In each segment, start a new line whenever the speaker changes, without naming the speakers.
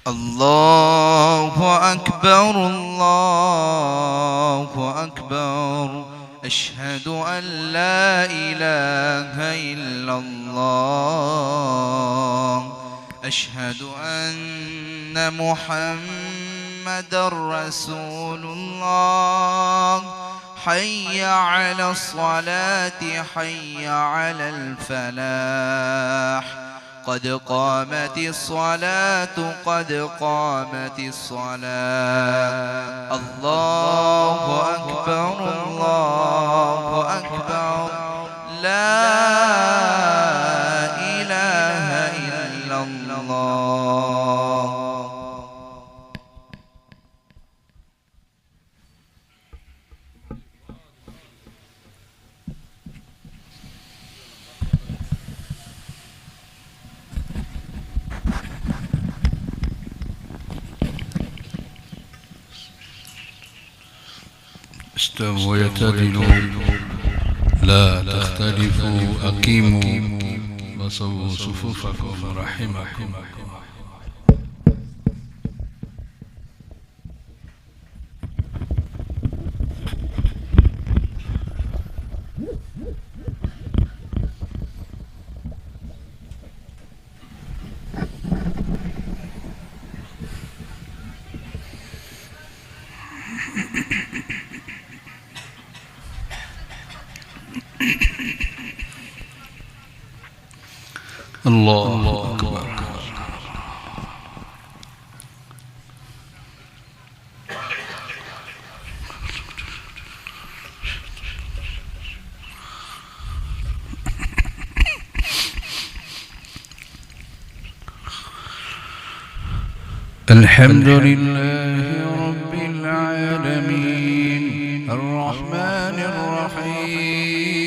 الله أكبر الله أكبر. أشهد أن لا إله إلا الله. أشهد أن محمدًا رسول الله. حي على الصلاة حي على الفلاح. قد قامت الصلاة قد قامت الصلاة. الله أكبر الله أكبر. لا إله إلا الله.
استووا واعتدلوا لا تختلفوا أقيموا وصووا صفوفكم رحمكم. الله أكبر. الحمد لله رب العالمين الرحمن الرحيم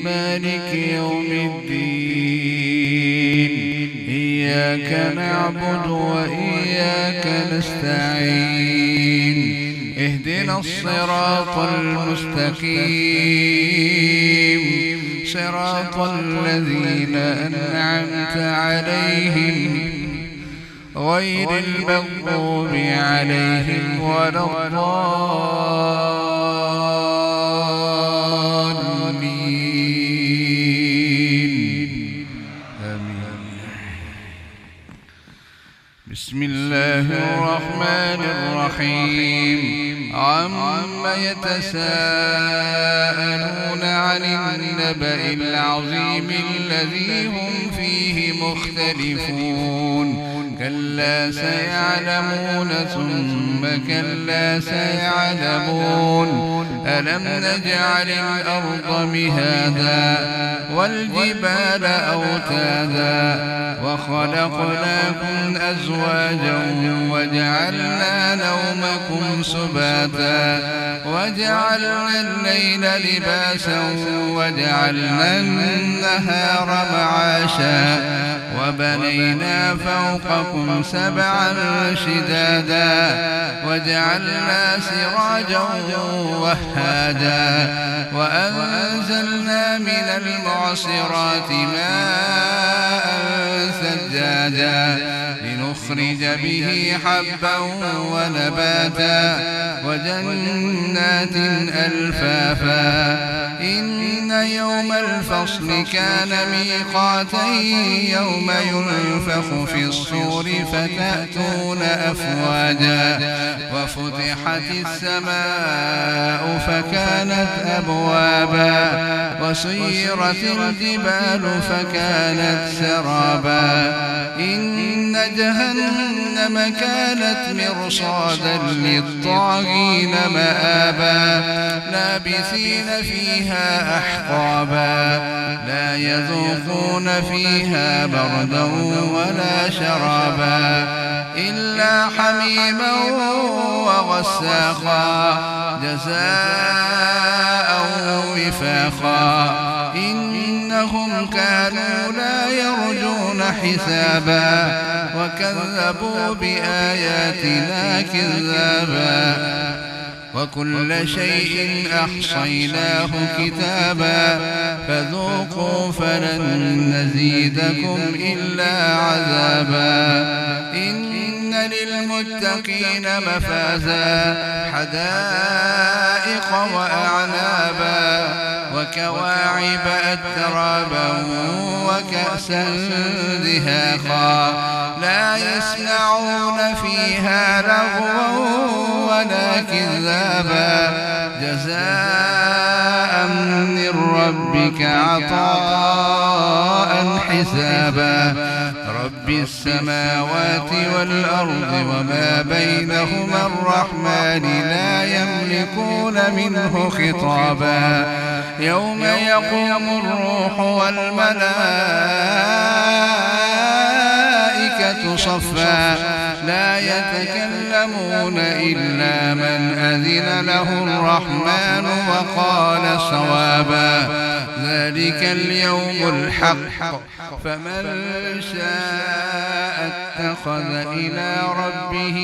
مالك يوم الدين. إياك نعبد وإياك نستعين. اهدنا الصراط المستقيم صراط الذين أنعمت عليهم غير المغضوب عليهم ولا الضالين. آمين. بسم الله الرحمن الرحيم. عما يتساءلون عن النبأ العظيم الذي هم فيه مختلفون. كلا سيعلمون ثم كلا سيعلمون. ألم نجعل الأرض مهادا والجبال أوتادا وخلقناكم أزواجا وجعلنا نومكم سباتا وجعلنا الليل لباسا وجعلنا النهار معاشا وبنينا فوقكم سبعا شدادا وجعلنا سراجا وهاجا وأنزلنا من المعصرات ماء ثجاجا لنخرج به حبا ونباتا وجنات ألفافا. إن يوم الفصل كان ميقاتا يوم ينفخ في الصور فتأتون أفواجا وفتحت السماء فكانت أبوابا وسيرت الجبال فكانت سرابا. إن جهنم كانت مرصادا للطاغين مآبا لابثين فيها أحقابا لا يذوقون فيها بردا ولا شرابا إلا حميما وغساقا جزاء وفاقا. إنهم كانوا لا يرجون حسابا وكذبوا بآياتنا كذابا. وكل شيء أحصيناه كتابا فذوقوا فلن نزيدكم إلا عذابا إن للمتقين مفازا حدائق وأعنابا وكواعب أترابا وكأسا دهاقا لا يسمعون فيها لغوا ولا كذابا جزاء من ربك عطاء حسابا رب السماوات والأرض وما بينهما الرحمن لا يملكون منه خطابا يوم يقوم الروح والملائكة صفا لا يتكلمون إلا من أذن له الرحمن وقال صوابا ذلك اليوم الحق فمن شاء اتخذ إلى ربه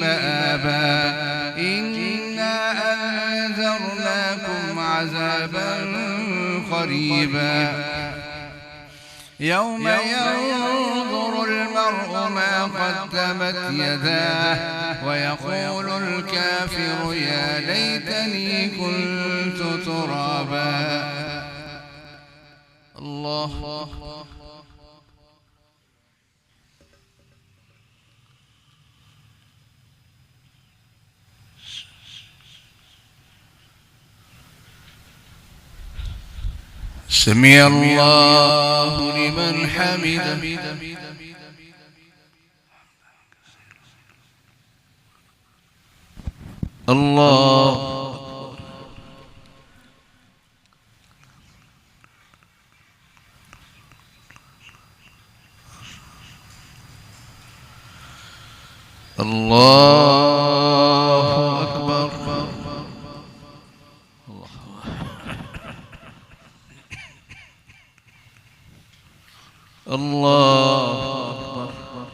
مآبا إنا أنذرناكم عذابا قريبا يوم ينظر المرء ما قدمت يداه ويقول الكافر يا ليتني كنت ترابا الله سمع الله لمن حمده الله الله أكبر الله أكبر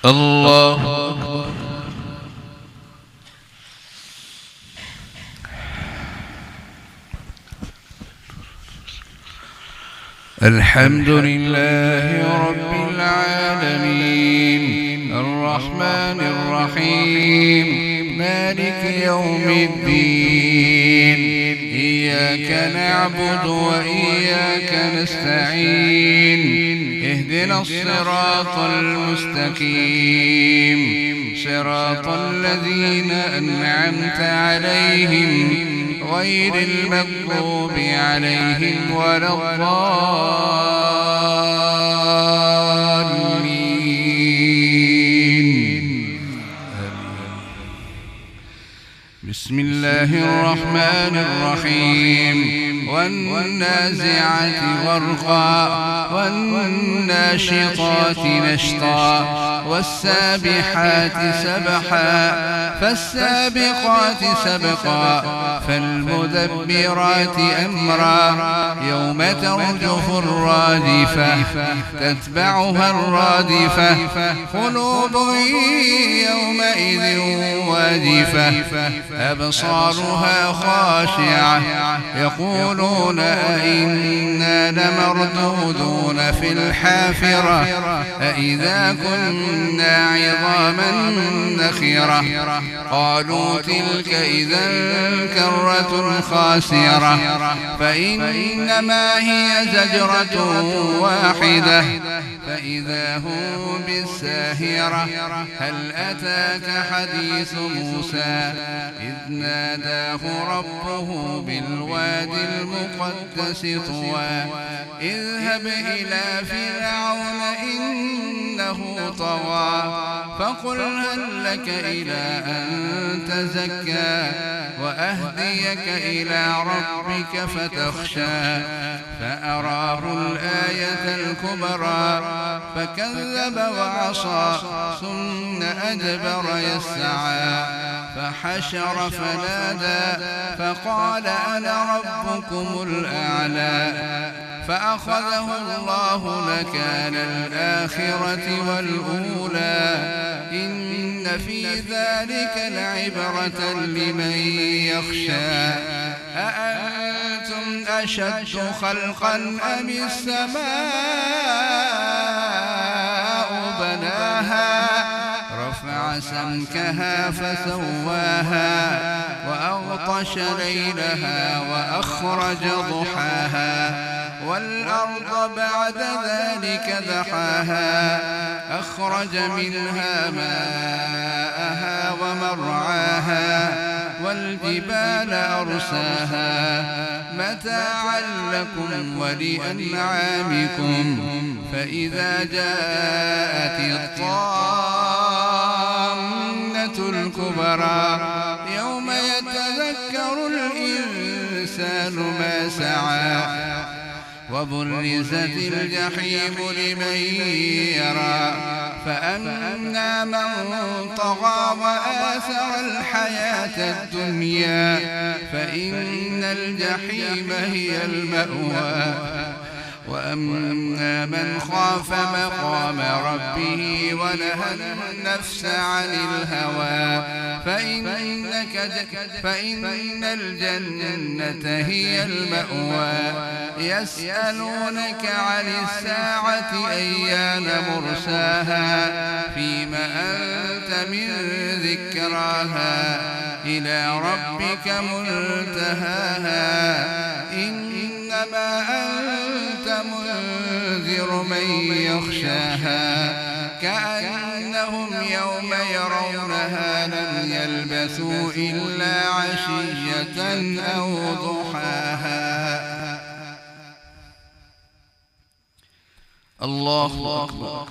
الله أكبر الحمد لله رب العالمين الرحمن الرحيم مالك يوم الدين إياك نعبد وإياك نستعين اهدنا الصراط المستقيم صراط الذين أنعمت عليهم غير المغضوب عليهم ولا الضالين بسم الله الرحمن الرحيم والنازعات غرقا والناشطات نشطا والسابحات سبحا فالسابقات سبقا فالمدبرات أمرا يوم ترجف الرادفة تتبعها الرادفة قلوب يومئذ واجفة أبصارها خاشعة يقولون أئنا لمردودون في الحافرة أئذا كنا عظاما نخرة قالوا تلك إذا كرة خاسرة فإنما هي زجرة واحدة فإذا هم بالساهرة هل أتاك حديث موسى إذ ناداه ربه بالواد المقدس طوى اذهب إلى فرعون إنه طغى فقل هل لك إلى أن تزكى وأهديك إلى ربك فتخشى فأراه الآية الكبرى فكذب وعصى ثم أدبر يسعى فحشر فنادى فقال أنا ربكم الأعلى فأخذه الله نكال الآخرة والأولى إن في ذلك لعبرة لمن يخشى أأنتم أشد خلقا أم السماء بناها رفع سمكها فسواها وأغطش ليلها وأخرج ضحاها والأرض بعد ذلك دحاها أخرج منها ماءها ومرعاها والجبال أرساها متاعا لكم ولأنعامكم فإذا جاءت الطامة الكبرى يوم يتذكر الإنسان ما سعى وبرزت الجحيم لمن يرى فأما من طغى وآثر الحياة الدنيا فإن الجحيم هي المأوى وأما من خاف مقام ربه ونهى النفس عن الهوى فإن الجنة هي المأوى يسألونك عن الساعة أيان مرساها فيما أنت من ذكراها إلى ربك منتهاها إنما أنت منذر من يخشاها كأنهم يوم يرونها لم يلبثوا إلا عشية أو ضحاها. الله أكبر.